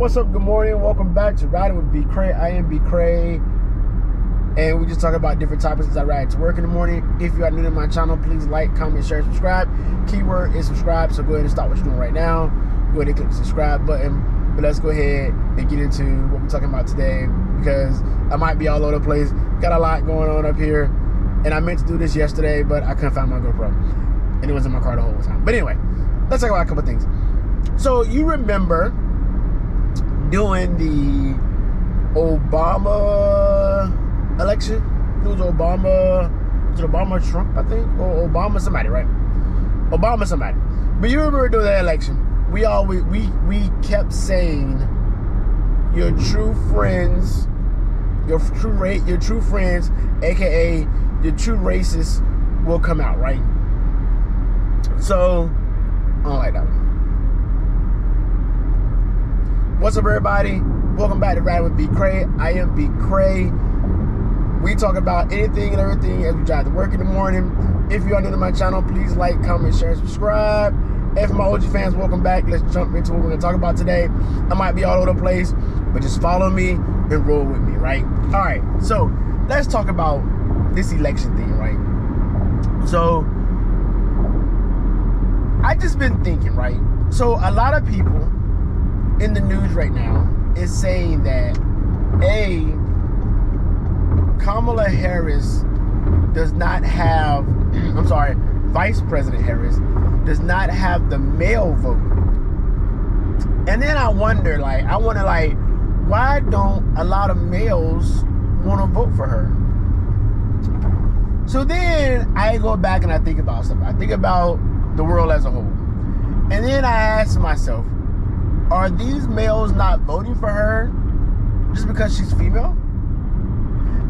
What's up? Good morning. Welcome back to Riding with Bcray. I am Bcray, and we just talk about different topics as I ride to work in the morning. If you are new to my channel, please like, comment, share, subscribe. Keyword is subscribe, so go ahead and start what you're doing right now. Go ahead and click the subscribe button. But let's go ahead and get into what we're talking about today, because I might be all over the place. Got a lot going on up here, and I meant to do this yesterday, but I couldn't find my GoPro, and it was in my car the whole time. But anyway, let's talk about a couple things. So you remember during the Obama election, it was Obama Trump, I think, or Obama somebody, right? Obama somebody. But you remember during that election, we kept saying your true friends, aka your true racists, will come out, right? So I don't like that one. What's up, everybody? Welcome back to Ride with Bcray. I am Bcray. We talk about anything and everything as we drive to work in the morning. If you are new to my channel, please like, comment, share, subscribe. And for my OG fans, welcome back. Let's jump into what we're going to talk about today. I might be all over the place, but just follow me and roll with me, right? All right, so let's talk about this election thing, right? So I just been thinking, right? So a lot of people in the news right now is saying that Kamala Harris does not have, Vice President Harris does not have the male vote. And then I wonder, why don't a lot of males want to vote for her? So then I go back and I think about stuff. I think about the world as a whole. And then I ask myself, are these males not voting for her just because she's female?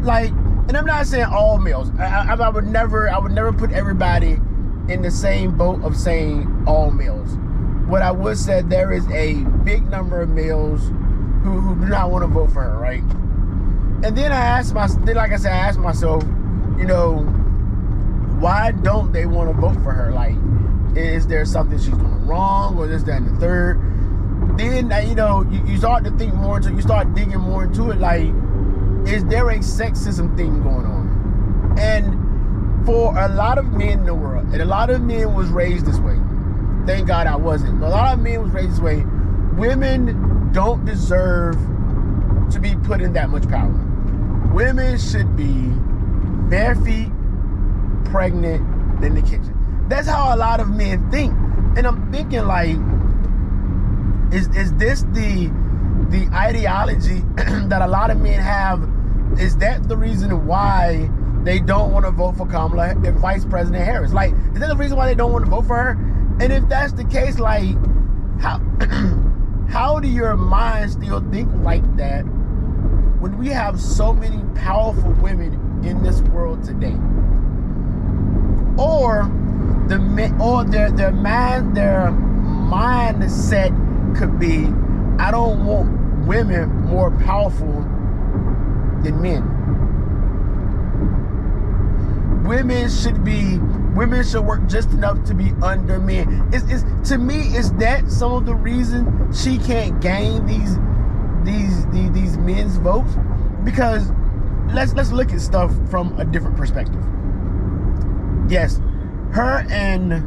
And I'm not saying all males. I would never put everybody in the same boat of saying all males. What I would say, there is a big number of males who do not want to vote for her, right? And then I ask myself, you know, why don't they want to vote for her? Is there something she's doing wrong, or this, that, and the third? Then, you start to think more into it. You start digging more into it. Is there a sexism thing going on? And for a lot of men in the world, and a lot of men was raised this way. Thank God I wasn't. But a lot of men was raised this way. Women don't deserve to be put in that much power. Women should be bare feet, pregnant, in the kitchen. That's how a lot of men think. And I'm thinking, is this the ideology that a lot of men have? Is that the reason why they don't want to vote for Kamala, Vice President Harris? Is that the reason why they don't want to vote for her? And if that's the case, how do your mind still think like that when we have so many powerful women in this world today? Or their mindset could be, I don't want women more powerful than men. Women should work just enough to be under men. To me, is that some of the reason she can't gain these men's votes? Because let's look at stuff from a different perspective. Yes, her and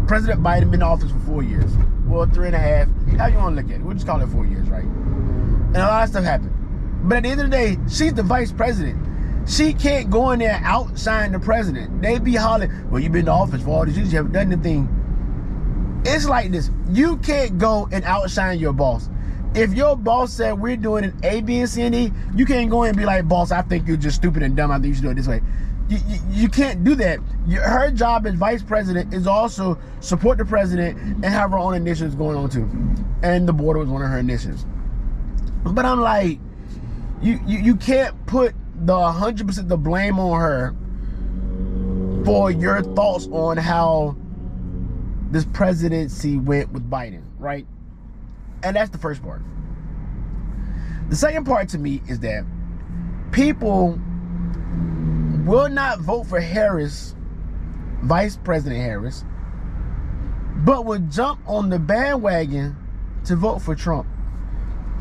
President Biden been in office for 4 years. Well, 3.5. How you want to look at it? We'll just call it 4 years, right? And a lot of stuff happened. But at the end of the day, she's the vice president. She can't go in there and outshine the president. They be hollering, well, you've been in office for all these years, you haven't done anything. It's like this. You can't go and outshine your boss. If your boss said we're doing an A, B, and C, and D, you can't go in and be like, boss, I think you're just stupid and dumb. I think you should do it this way. You can't do that. Her job as vice president is also support the president and have her own initiatives going on too. And the border was one of her initiatives. But I'm like, you can't put the 100% the blame on her for your thoughts on how this presidency went with Biden, right? And that's the first part. The second part to me is that people will not vote for Harris, Vice President Harris, but would jump on the bandwagon to vote for Trump.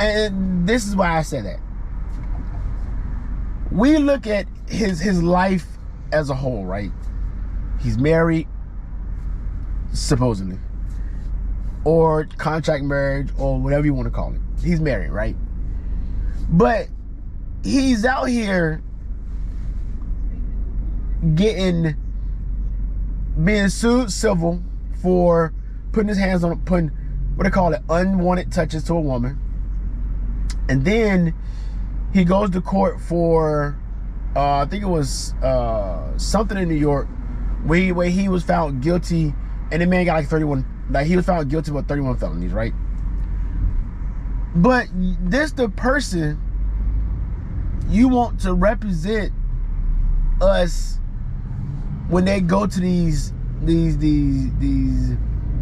And this is why I say that. We look at his life as a whole, right? He's married, supposedly, or contract marriage, or whatever you want to call it. He's married, right? But he's out here being sued civil for putting his hands on, putting, what they call it, unwanted touches to a woman. And then he goes to court for, I think it was something in New York, where he was found guilty, and the man got like 31, like he was found guilty of 31 felonies, right? But this the person you want to represent us when they go to these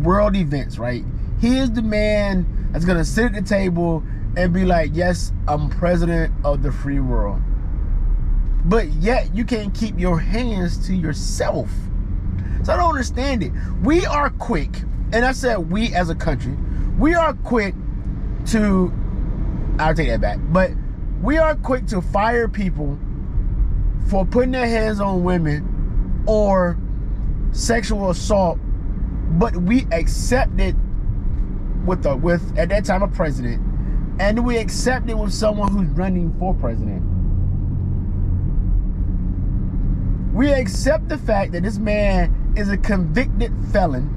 world events, right? He is the man that's gonna sit at the table and be like, yes, I'm president of the free world. But yet you can't keep your hands to yourself. So I don't understand it. We are quick, and I said we as a country, we are quick to, I'll take that back, but we are quick to fire people for putting their hands on women or sexual assault, but we accept it with at that time a president, and we accept it with someone who's running for president. We accept the fact that this man is a convicted felon,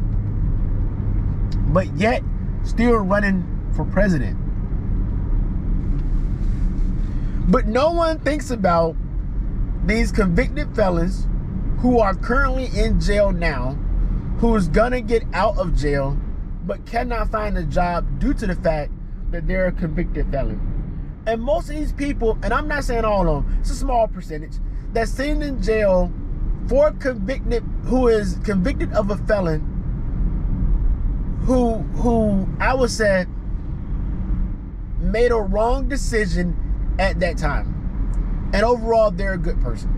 but yet still running for president. But no one thinks about these convicted felons who are currently in jail now, who's gonna get out of jail but cannot find a job due to the fact that they're a convicted felon. And most of these people, and I'm not saying all of them, it's a small percentage, that's sitting in jail for who is convicted of a felon, who I would say made a wrong decision at that time. And overall, they're a good person.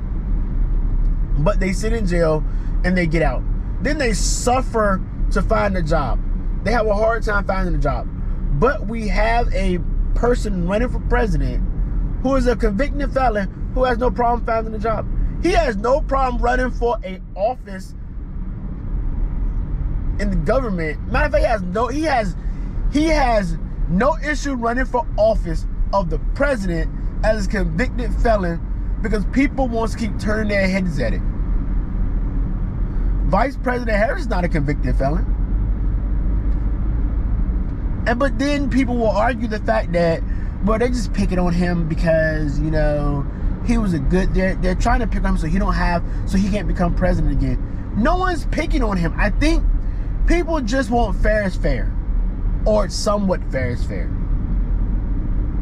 But they sit in jail and they get out. Then they suffer to find a job. They have a hard time finding a job. But we have a person running for president who is a convicted felon who has no problem finding a job. He has no problem running for an office in the government. Matter of fact, he has no issue running for office of the president as a convicted felon because people want to keep turning their heads at it. Vice President Harris is not a convicted felon. But then people will argue the fact that, well, they're just picking on him because, you know, he was a good, they're trying to pick on him so he can't become president again. No one's picking on him. I think people just want fair is fair, or somewhat fair is fair.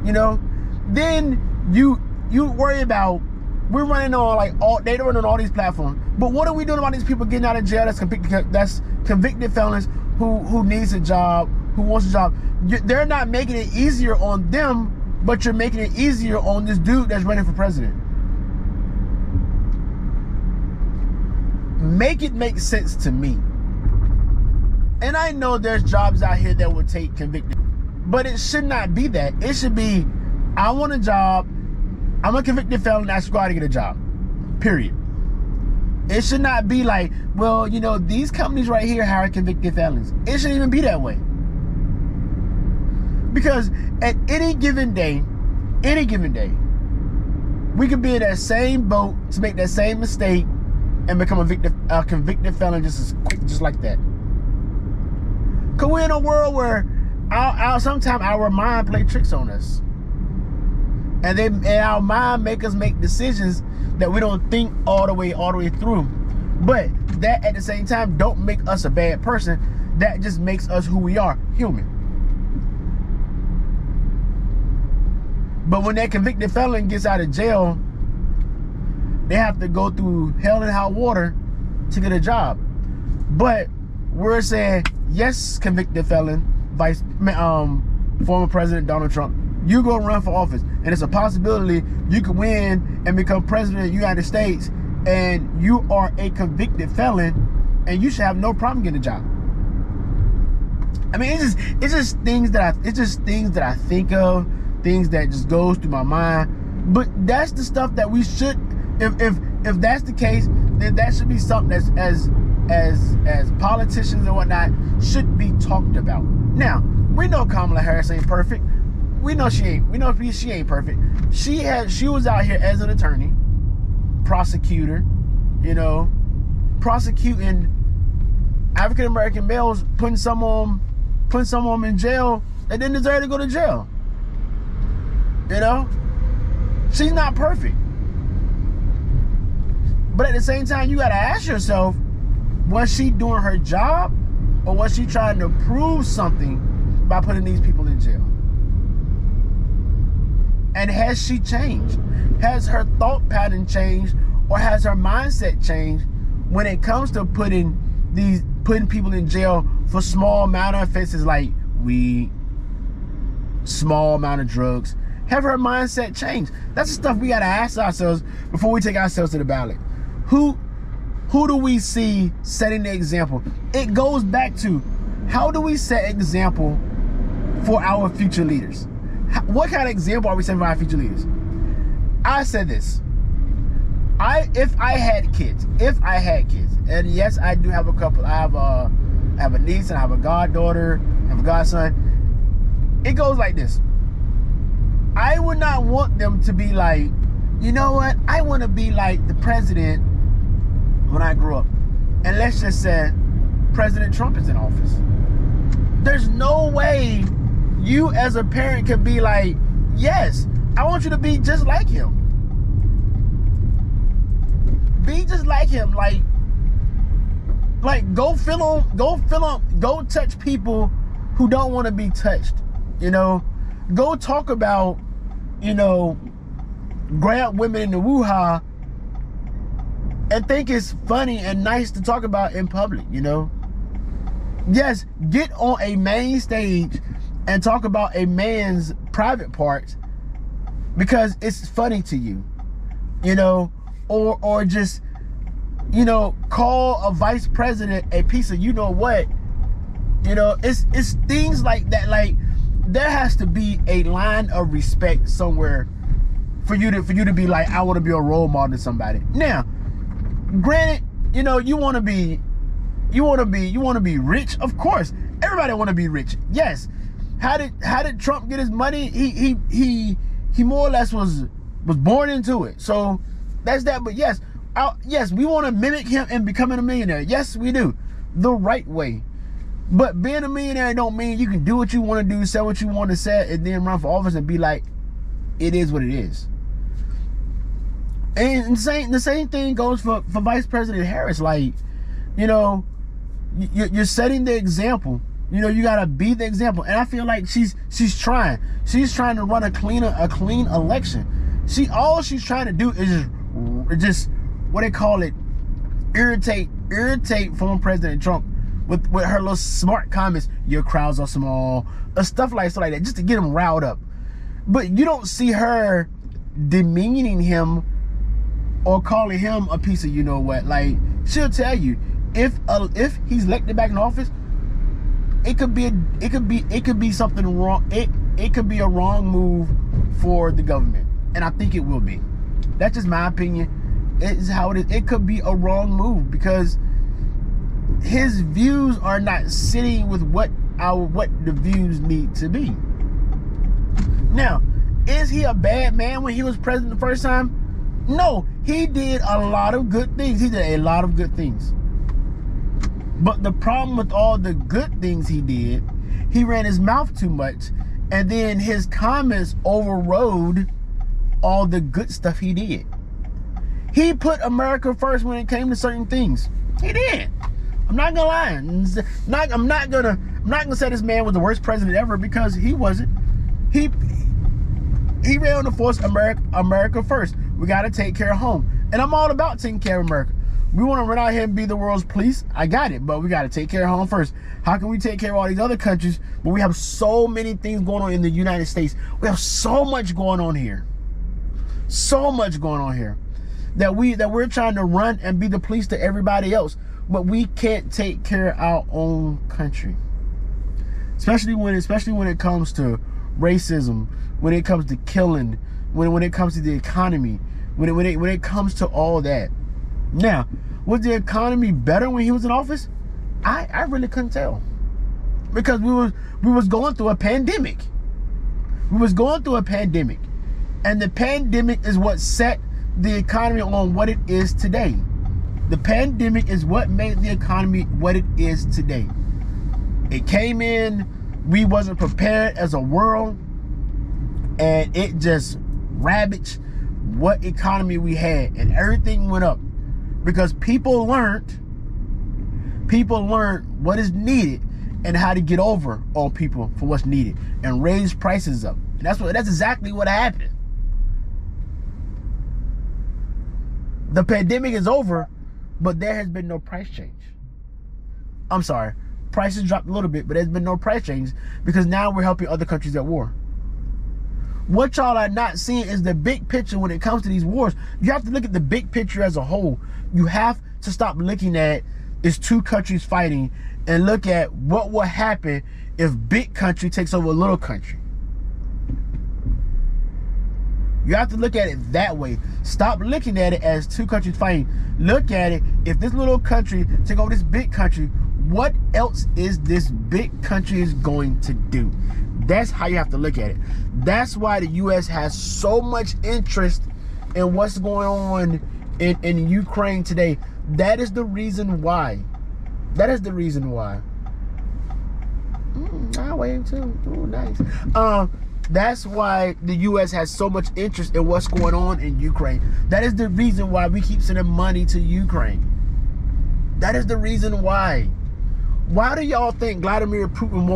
You know, then you worry about, we're running on they run on all these platforms. But what are we doing about these people getting out of jail that's convicted felons who needs a job, who wants a job? They're not making it easier on them, but you're making it easier on this dude that's running for president. Make it make sense to me. And I know there's jobs out here that will take convicted, but it should not be that. It should be, I want a job, I'm a convicted felon, I should go out and get a job. Period. It should not be like, well, you know, these companies right here hire convicted felons. It shouldn't even be that way. Because at any given day, we could be in that same boat to make that same mistake and become a convicted felon just as quick, just like that. Because we're in a world where sometimes our mind play tricks on us. And our mind make us make decisions that we don't think all the way through. But that at the same time don't make us a bad person. That just makes us who we are, human. But when that convicted felon gets out of jail, they have to go through hell and high water to get a job. But we're saying, yes, convicted felon, former President Donald Trump, you go run for office, and it's a possibility you could win and become president of the United States, and you are a convicted felon, and you should have no problem getting a job. I mean, it's just things that I think of, things that just goes through my mind. But that's the stuff that we should, if that's the case, then that should be something that's as politicians and whatnot should be talked about. Now, we know Kamala Harris ain't perfect. We know she ain't perfect. She was out here as an attorney, prosecutor, you know, prosecuting African American males, putting some of them in jail that didn't deserve to go to jail. You know, she's not perfect, but at the same time, you gotta ask yourself, was she doing her job, or was she trying to prove something by putting these people in jail? And has she changed? Has her thought pattern changed, or has her mindset changed when it comes to putting people in jail for small amount of offenses like weed, small amount of drugs? Have her mindset changed? That's the stuff we gotta ask ourselves before we take ourselves to the ballot. Who do we see setting the example? It goes back to, how do we set example for our future leaders? What kind of example are we setting for our future leaders? I said this. If I had kids, and yes, I do have a couple. I have a niece, and I have a goddaughter, I have a godson. It goes like this. I would not want them to be like, you know what? I want to be like the president when I grow up. And let's just say President Trump is in office. There's no way you as a parent can be like, yes, I want you to be just like him. Be just like him. Like go touch people who don't want to be touched. You know, go talk about, you know, grab women in the woo-ha and think it's funny and nice to talk about in public, you know. Yes, get on a main stage and talk about a man's private parts because it's funny to you, you know, or just, you know, call a vice president a piece of you know what. You know, it's things like that. Like, there has to be a line of respect somewhere for you to be like, I want to be a role model to somebody. Now, granted, you know, you want to be rich, of course. Everybody want to be rich. Yes. How did Trump get his money? He more or less was born into it. So that's that. But yes, we want to mimic him and becoming a millionaire. Yes, we do, the right way. But being a millionaire don't mean you can do what you want to do, say what you want to say, and then run for office and be like, it is what it is. And the same thing goes for Vice President Harris. Like, you know, you're setting the example. You know, you gotta be the example. And I feel like she's trying to run a clean election. All she's trying to do is just what they call it, irritate former President Trump with her little smart comments. Your crowds are small, stuff like that, just to get him riled up. But you don't see her demeaning him or calling him a piece of you know what. Like, she'll tell you if he's elected back in office, it could be something wrong. It could be a wrong move for the government, and I think it will be. That's just my opinion. It's how it is. It could be a wrong move because his views are not sitting with what the views need to be. Now, is he a bad man when he was president the first time? No, he did a lot of good things. But the problem with all the good things he did, he ran his mouth too much, and then his comments overrode all the good stuff he did. He put America first when it came to certain things. He did. I'm not gonna lie. I'm not gonna say this man was the worst president ever, because he wasn't. He ran on the force America first. We gotta take care of home, and I'm all about taking care of America. We want to run out here and be the world's police. I got it, but we got to take care of home first. How can we take care of all these other countries, but we have so many things going on in the United States? We have so much going on here. So much going on here that we're trying to run and be the police to everybody else, but we can't take care of our own country. especially when it comes to racism, when it comes to killing, when it comes to the economy, when it comes to all that. Now, was the economy better when he was in office? I really couldn't tell, because we was going through a pandemic. We was going through a pandemic, and the pandemic is what set the economy on what it is today. The pandemic is what made the economy what it is today. It came in, we wasn't prepared as a world, and it just ravaged what economy we had, and everything went up because people learned what is needed and how to get over on people for what's needed and raise prices up. And that's exactly what happened. The pandemic is over, but there has been no price change. I'm sorry, prices dropped a little bit, but there's been no price change because now we're helping other countries at war. What y'all are not seeing is the big picture when it comes to these wars. You have to look at the big picture as a whole. You have to stop looking at it's two countries fighting and look at what will happen if big country takes over a little country. You have to look at it that way. Stop looking at it as two countries fighting. Look at it, if this little country take over this big country, what else is this big country is going to do? That's how you have to look at it. That's why the U.S. has so much interest in what's going on in Ukraine today. That is the reason why. That is the reason why. I wave too. Ooh, nice. That's why the U.S. has so much interest in what's going on in Ukraine. That is the reason why we keep sending money to Ukraine. That is the reason why. Why do y'all think Vladimir Putin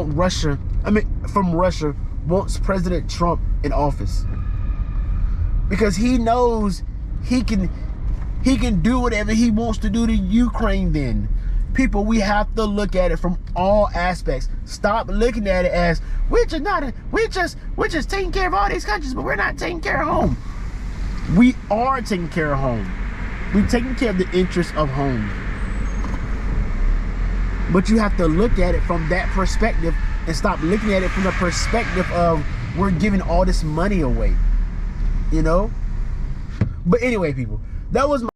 from Russia wants President Trump in office? Because he knows he can do whatever he wants to do to Ukraine then. People, we have to look at it from all aspects. Stop looking at it as we're just taking care of all these countries, but we're not taking care of home. We are taking care of home. We're taking care of the interests of home. But you have to look at it from that perspective and stop looking at it from the perspective of we're giving all this money away, you know? But anyway, people, that was my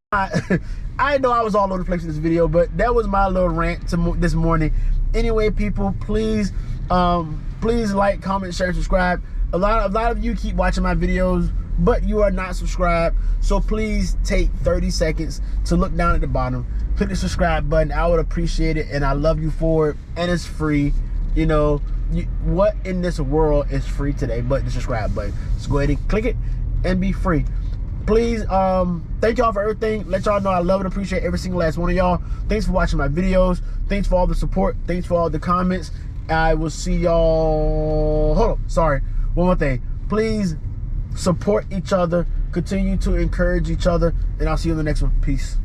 I know I was all over the place in this video, but that was my little rant this morning. Anyway, people, please like, comment, share, and subscribe. A lot of you keep watching my videos, but you are not subscribed. So please take 30 seconds to look down at the bottom, click the subscribe button. I would appreciate it, and I love you for it. And it's free. You know, what in this world is free today but the subscribe button? So go ahead and click it and be free. Please, thank y'all for everything. Let y'all know I love and appreciate every single last one of y'all. Thanks for watching my videos. Thanks for all the support. Thanks for all the comments. I will see y'all. Hold on, sorry. One more thing. Please support each other. Continue to encourage each other. And I'll see you in the next one. Peace.